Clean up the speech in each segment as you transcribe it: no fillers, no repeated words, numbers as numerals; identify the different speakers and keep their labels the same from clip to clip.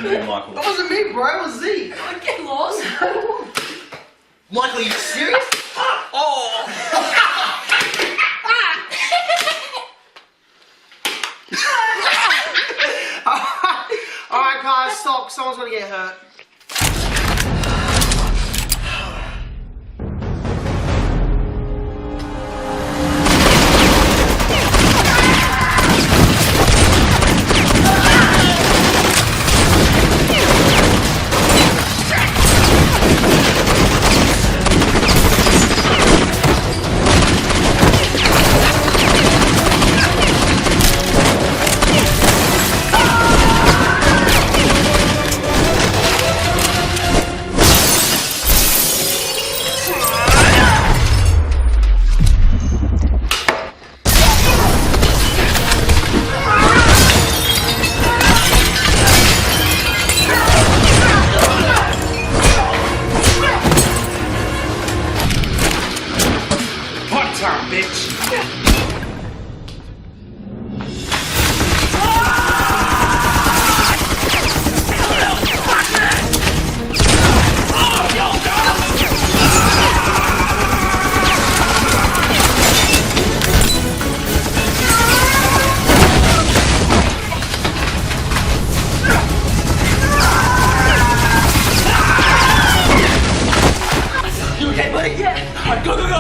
Speaker 1: wasn't me, Michael.
Speaker 2: That wasn't me, bro. It was Zeke.
Speaker 3: I'd get lost.
Speaker 2: Michael, are you serious? Oh! Alright guys, stop. Someone's gonna get hurt.
Speaker 1: Time, bitch.
Speaker 2: You okay, buddy?
Speaker 3: Yeah.
Speaker 2: Alright, go, go, go!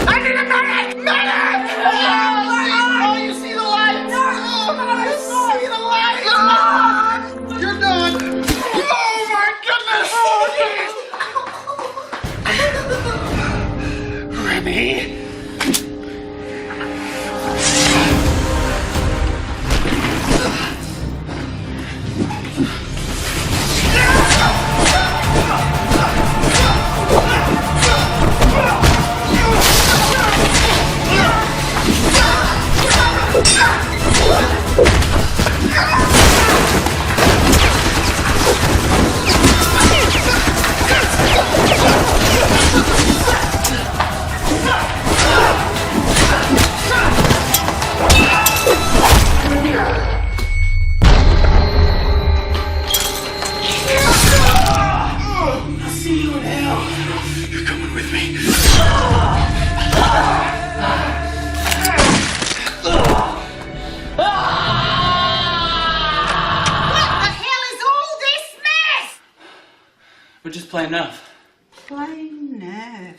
Speaker 2: I need a medic! Medic! Oh, you see the light? I see the light! You're done! Oh my goodness! Remy?
Speaker 1: We're just playing Nerf.
Speaker 3: Play Nerf.